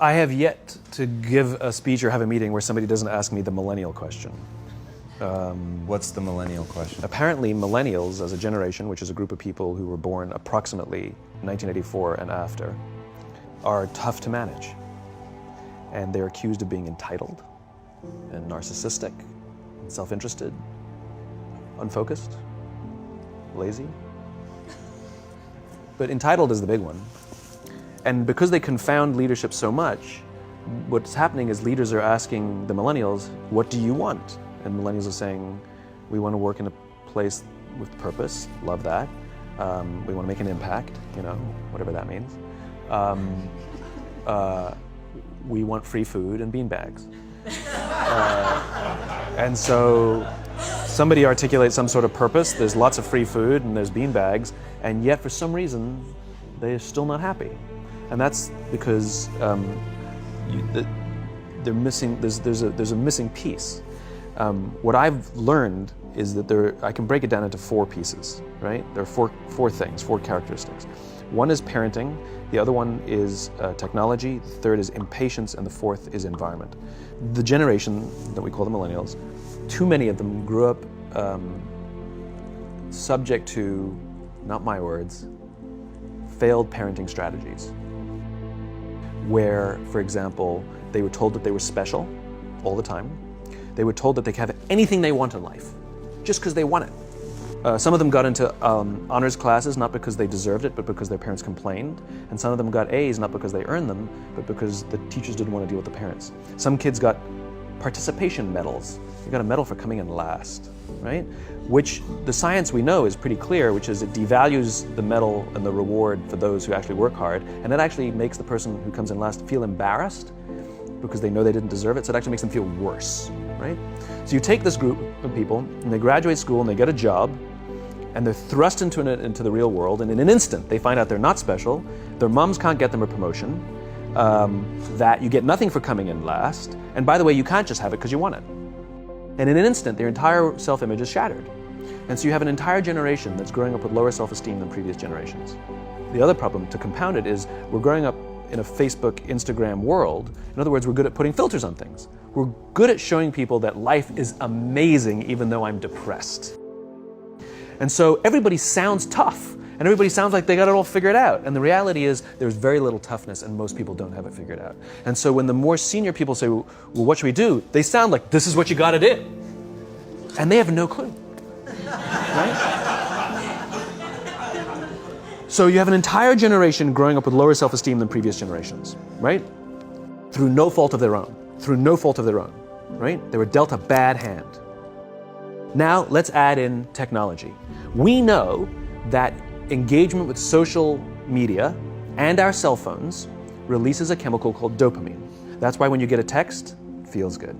I have yet to give a speech or have a meeting where somebody doesn't ask me the millennial question. What's the millennial question? Apparently millennials as a generation, which is a group of people who were born approximately 1984 and after, are tough to manage. And they're accused of being entitled and narcissistic and self-interested, unfocused, lazy. But entitled is the big one. And because they confound leadership so much, what's happening is leaders are asking the millennials, what do you want? And millennials are saying, we want to work in a place with purpose, love that. We want to make an impact, whatever that means. We want free food and beanbags. And so somebody articulates some sort of purpose, there's lots of free food and there's beanbags, and yet for some reason, they're still not happy. And that's because they're missing. There's a missing piece. What I've learned is that I can break it down into four pieces. Right? There are four things, four characteristics. One is parenting. The other one is technology. The third is impatience, and the fourth is environment. The generation that we call the millennials, too many of them grew up subject to, not my words, failed parenting strategies, where, for example, they were told that they were special all the time. They were told that they could have anything they want in life, just because they want it. Some of them got into honors classes, not because they deserved it, but because their parents complained. And some of them got A's, not because they earned them, but because the teachers didn't want to deal with the parents. Some kids got participation medals. You got a medal for coming in last, right? Which the science we know is pretty clear, which is it devalues the medal and the reward for those who actually work hard, and it actually makes the person who comes in last feel embarrassed because they know they didn't deserve it, so it actually makes them feel worse, right? So you take this group of people, and they graduate school, and they get a job, and they're thrust into the real world, and in an instant, they find out they're not special, their moms can't get them a promotion, that you get nothing for coming in last, and by the way, you can't just have it because you want it. And in an instant, their entire self-image is shattered. And so you have an entire generation that's growing up with lower self-esteem than previous generations. The other problem, to compound it, is we're growing up in a Facebook, Instagram world. In other words, we're good at putting filters on things. We're good at showing people that life is amazing even though I'm depressed. And so everybody sounds tough, and everybody sounds like they got it all figured out. And the reality is there's very little toughness, and most people don't have it figured out. And so when the more senior people say, well, what should we do? They sound like, this is what you got to do. And they have no clue. Right? So you have an entire generation growing up with lower self-esteem than previous generations, right? Through no fault of their own. Through no fault of their own, right? They were dealt a bad hand. Now let's add in technology. We know that engagement with social media and our cell phones releases a chemical called dopamine. That's why when you get a text, it feels good,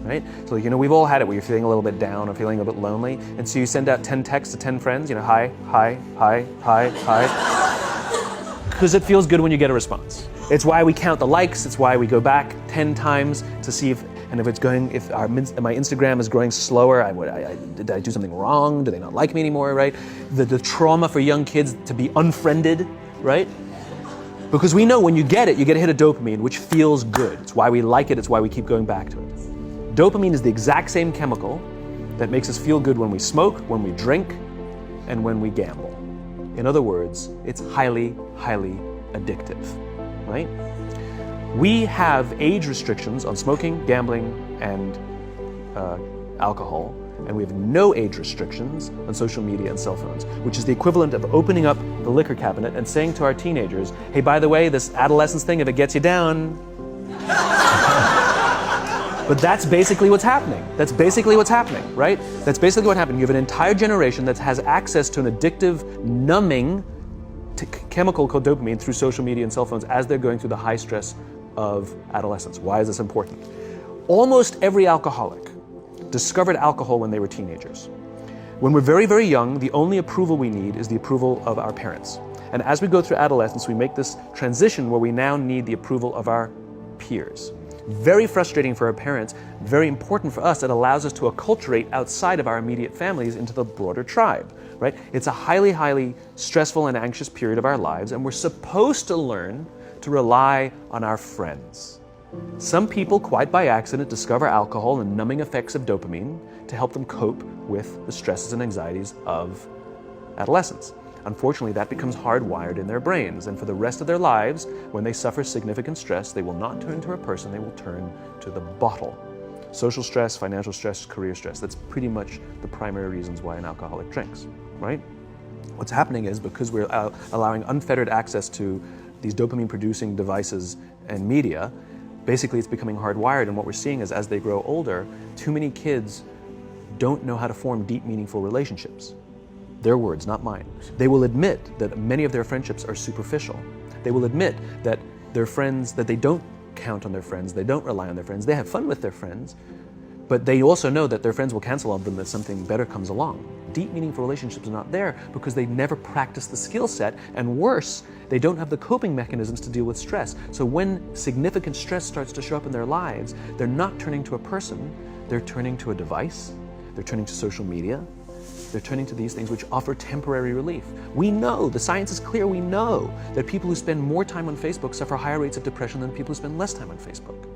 right? So we've all had it where you're feeling a little bit down or feeling a bit lonely, and so you send out 10 texts to 10 friends, hi, hi, hi, hi, hi, because it feels good when you get a response. It's why we count the likes, it's why we go back 10 times to see if my Instagram is growing slower, did I do something wrong? Do they not like me anymore, right? The trauma for young kids to be unfriended, right? Because we know when you get a hit of dopamine, which feels good. It's why we like it, it's why we keep going back to it. Dopamine is the exact same chemical that makes us feel good when we smoke, when we drink, and when we gamble. In other words, it's highly, highly addictive, right? We have age restrictions on smoking, gambling, and alcohol, and we have no age restrictions on social media and cell phones, which is the equivalent of opening up the liquor cabinet and saying to our teenagers, hey, by the way, this adolescence thing, if it gets you down. But that's basically what's happening. That's basically what's happening, right? That's basically what happened. You have an entire generation that has access to an addictive, numbing chemical called dopamine through social media and cell phones as they're going through the high stress of adolescence. Why is this important? Almost every alcoholic discovered alcohol when they were teenagers. When we're very, very young, the only approval we need is the approval of our parents. And as we go through adolescence, we make this transition where we now need the approval of our peers. Very frustrating for our parents, very important for us. It allows us to acculturate outside of our immediate families into the broader tribe, right? It's a highly, highly stressful and anxious period of our lives, and we're supposed to learn to rely on our friends. Some people, quite by accident, discover alcohol and numbing effects of dopamine to help them cope with the stresses and anxieties of adolescence. Unfortunately, that becomes hardwired in their brains, and for the rest of their lives, when they suffer significant stress, they will not turn to a person, they will turn to the bottle. Social stress, financial stress, career stress, that's pretty much the primary reasons why an alcoholic drinks, right? What's happening is because we're allowing unfettered access to these dopamine-producing devices and media, basically it's becoming hardwired, and what we're seeing is as they grow older, too many kids don't know how to form deep, meaningful relationships. Their words, not mine. They will admit that many of their friendships are superficial. They will admit that their friends, that they don't count on their friends, they don't rely on their friends, they have fun with their friends, but they also know that their friends will cancel on them if something better comes along. Deep, meaningful relationships are not there because they never practice the skill set, and worse, they don't have the coping mechanisms to deal with stress. So when significant stress starts to show up in their lives, they're not turning to a person, they're turning to a device, they're turning to social media, they're turning to these things which offer temporary relief. We know, the science is clear, we know that people who spend more time on Facebook suffer higher rates of depression than people who spend less time on Facebook.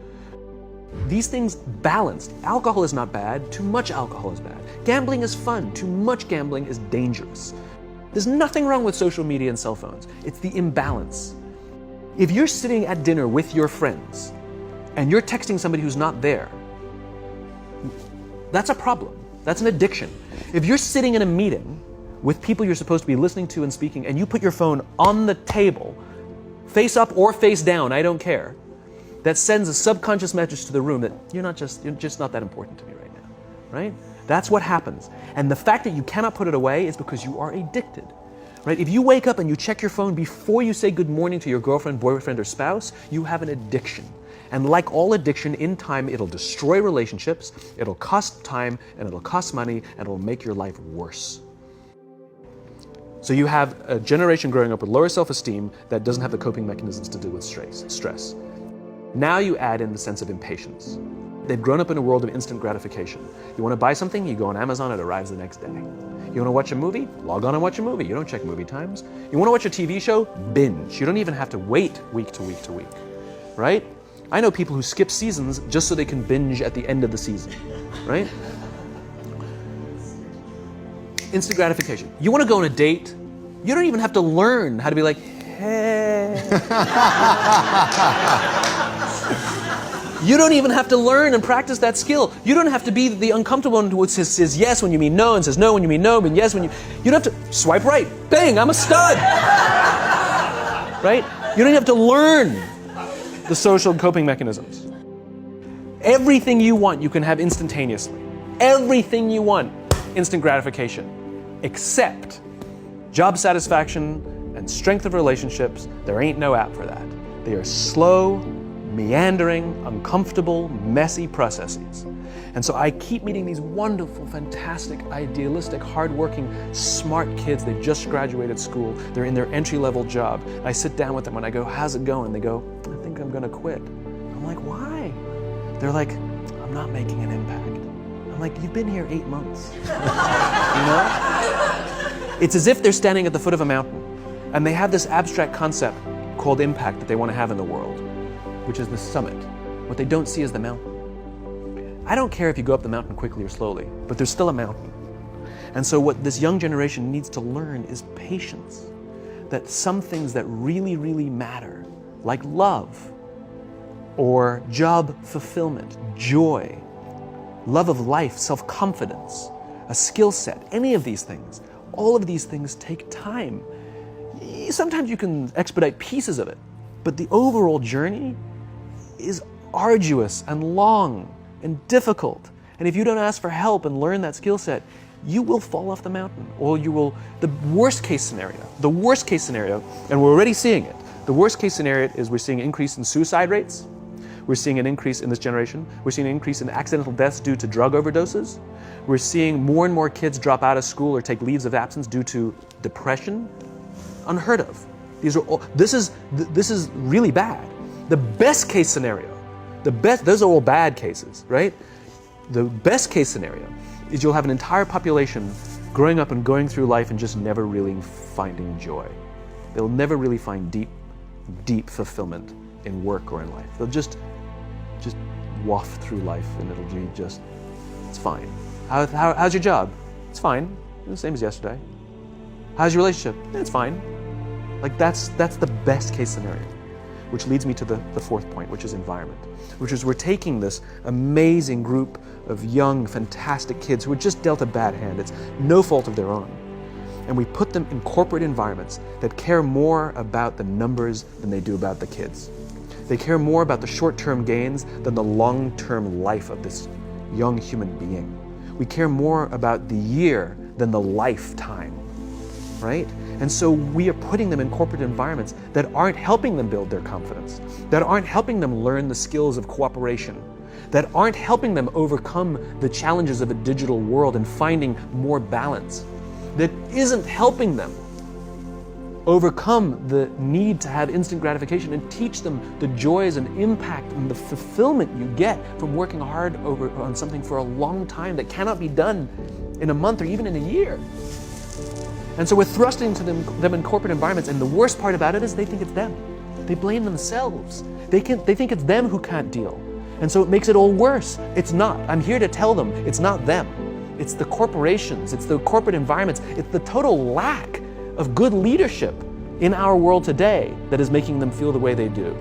These things balanced. Alcohol is not bad, too much alcohol is bad. Gambling is fun, too much gambling is dangerous. There's nothing wrong with social media and cell phones. It's the imbalance. If you're sitting at dinner with your friends and you're texting somebody who's not there, that's a problem. That's an addiction. If you're sitting in a meeting with people you're supposed to be listening to and speaking, and you put your phone on the table, face up or face down, I don't care, that sends a subconscious message to the room that you're just not that important to me right now, right? That's what happens. And the fact that you cannot put it away is because you are addicted, right? If you wake up and you check your phone before you say good morning to your girlfriend, boyfriend, or spouse, you have an addiction. And like all addiction, in time, it'll destroy relationships, it'll cost time, and it'll cost money, and it'll make your life worse. So you have a generation growing up with lower self-esteem that doesn't have the coping mechanisms to deal with stress. Now you add in the sense of impatience. They've grown up in a world of instant gratification. You want to buy something, you go on Amazon, it arrives the next day. You want to watch a movie? Log on and watch a movie. You don't check movie times. You want to watch a TV show? Binge. You don't even have to wait week to week to week, right? I know people who skip seasons just so they can binge at the end of the season, right? Instant gratification. You want to go on a date? You don't even have to learn how to be like, hey. You don't even have to learn and practice that skill. You don't have to be the uncomfortable one who says yes when you mean no and says no when you mean no, but yes when you don't have to swipe right. Bang, I'm a stud. Right? You don't have to learn the social coping mechanisms. Everything you want, you can have instantaneously. Everything you want, instant gratification. Except job satisfaction and strength of relationships, there ain't no app for that. They are slow, meandering, uncomfortable, messy processes. And so I keep meeting these wonderful, fantastic, idealistic, hardworking, smart kids. They've just graduated school. They're in their entry-level job. I sit down with them and I go, how's it going? They go, I think I'm gonna quit. I'm like, why? They're like, I'm not making an impact. I'm like, you've been here 8 months. You know? It's as if they're standing at the foot of a mountain and they have this abstract concept called impact that they want to have in the world, which is the summit. What they don't see is the mountain. I don't care if you go up the mountain quickly or slowly, but there's still a mountain. And so what this young generation needs to learn is patience. That some things that really, really matter, like love, or job fulfillment, joy, love of life, self-confidence, a skill set, any of these things, all of these things take time. Sometimes you can expedite pieces of it, but the overall journey is arduous and long and difficult. And if you don't ask for help and learn that skill set, you will fall off the mountain, or you will, the worst case scenario, and we're already seeing it, the worst case scenario is we're seeing an increase in suicide rates, we're seeing an increase in this generation, we're seeing an increase in accidental deaths due to drug overdoses, we're seeing more and more kids drop out of school or take leaves of absence due to depression. Unheard of. This is really bad. The best case scenario, those are all bad cases, right? The best case scenario is you'll have an entire population growing up and going through life and just never really finding joy. They'll never really find deep, deep fulfillment in work or in life. They'll just waft through life, and it'll be just, it's fine. How's your job? It's fine. It's the same as yesterday. How's your relationship? It's fine. Like that's the best case scenario. Which leads me to the fourth point, which is environment. Which is we're taking this amazing group of young, fantastic kids who were just dealt a bad hand. It's no fault of their own. And we put them in corporate environments that care more about the numbers than they do about the kids. They care more about the short-term gains than the long-term life of this young human being. We care more about the year than the lifetime, right? And so we are putting them in corporate environments that aren't helping them build their confidence, that aren't helping them learn the skills of cooperation, that aren't helping them overcome the challenges of a digital world and finding more balance, that isn't helping them overcome the need to have instant gratification and teach them the joys and impact and the fulfillment you get from working hard on something for a long time that cannot be done in a month or even in a year. And so we're thrusting to them in corporate environments, and the worst part about it is they think it's them. They blame themselves. They think it's them who can't deal. And so it makes it all worse. It's not. I'm here to tell them it's not them. It's the corporations, it's the corporate environments, it's the total lack of good leadership in our world today that is making them feel the way they do.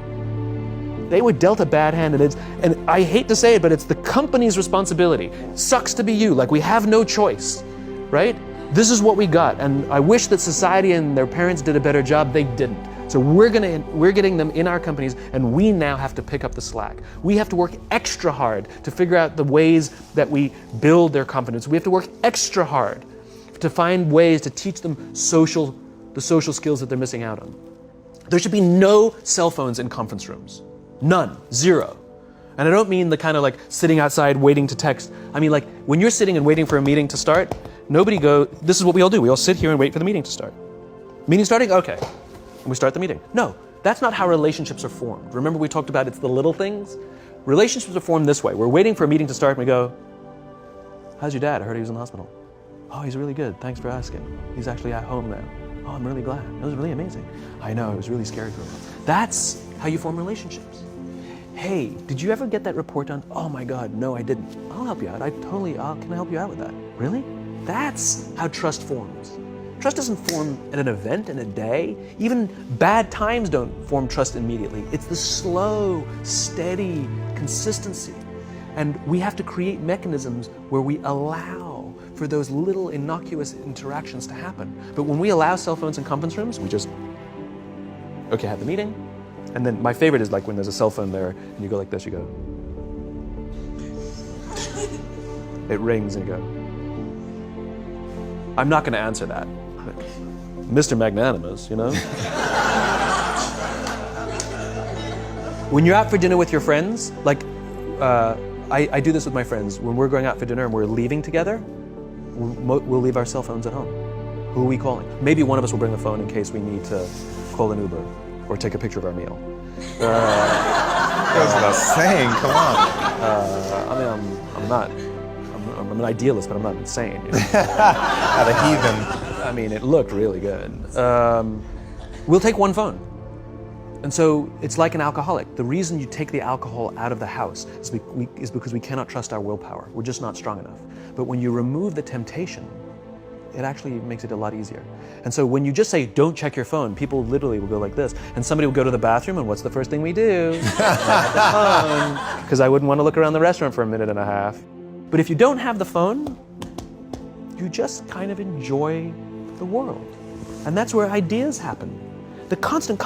They were dealt a bad hand, and I hate to say it, but it's the company's responsibility. Sucks to be you, like we have no choice, right? This is what we got, and I wish that society and their parents did a better job. They didn't. So we're getting them in our companies, and we now have to pick up the slack. We have to work extra hard to figure out the ways that we build their confidence. We have to work extra hard to find ways to teach them the social skills that they're missing out on. There should be no cell phones in conference rooms. None. Zero. And I don't mean the kind of like sitting outside waiting to text. I mean like when you're sitting and waiting for a meeting to start, this is what we all do. We all sit here and wait for the meeting to start. Meeting starting? Okay. And we start the meeting. No, that's not how relationships are formed. Remember we talked about it's the little things? Relationships are formed this way. We're waiting for a meeting to start and we go, how's your dad? I heard he was in the hospital. Oh, he's really good. Thanks for asking. He's actually at home now. Oh, I'm really glad. It was really amazing. I know, it was really scary for him. That's how you form relationships. Hey, did you ever get that report done? Oh my God, no, I didn't. I'll help you out. Can I help you out with that? Really? That's how trust forms. Trust doesn't form at an event in a day. Even bad times don't form trust immediately. It's the slow, steady consistency. And we have to create mechanisms where we allow for those little innocuous interactions to happen. But when we allow cell phones in conference rooms, we just, okay, have the meeting. And then my favorite is like when there's a cell phone there and you go like this, you go. It rings and you go. I'm not going to answer that. Mr. Magnanimous, you know? When you're out for dinner with your friends, like I do this with my friends. When we're going out for dinner and we're leaving together, we'll leave our cell phones at home. Who are we calling? Maybe one of us will bring a phone in case we need to call an Uber or take a picture of our meal. Goes without saying, come on. I'm an idealist, but I'm not insane. You know? Not a heathen. I mean, it looked really good. We'll take one phone. And so it's like an alcoholic. The reason you take the alcohol out of the house is because we cannot trust our willpower. We're just not strong enough. But when you remove the temptation, it actually makes it a lot easier. And so when you just say, don't check your phone, people literally will go like this. And somebody will go to the bathroom, and what's the first thing we do? Have the phone. Because I wouldn't want to look around the restaurant for a minute and a half. But if you don't have the phone, you just kind of enjoy the world. And that's where ideas happen. The constant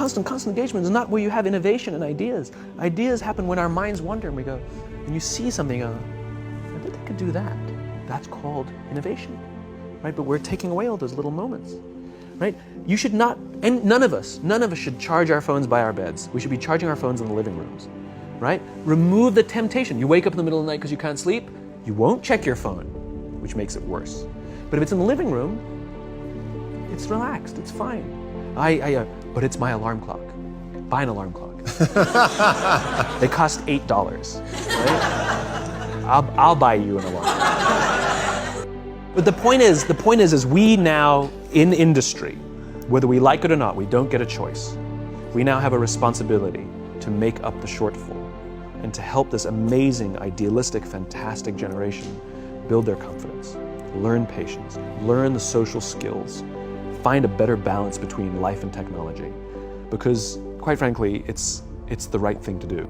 engagement is not where you have innovation and ideas. Ideas happen when our minds wander and we go, and you see something, you go, I bet they could do that. That's called innovation, right? But we're taking away all those little moments, right? You should not, and none of us should charge our phones by our beds. We should be charging our phones in the living rooms, right? Remove the temptation. You wake up in the middle of the night because you can't sleep, you won't check your phone, which makes it worse. But if it's in the living room, it's relaxed, it's fine. But it's my alarm clock. Buy an alarm clock. They cost $8, right? I'll buy you an alarm clock. But the point is we now in industry, whether we like it or not, we don't get a choice. We now have a responsibility to make up the shortfall and to help this amazing, idealistic, fantastic generation build their confidence, learn patience, learn the social skills, find a better balance between life and technology. Because, quite frankly, it's the right thing to do.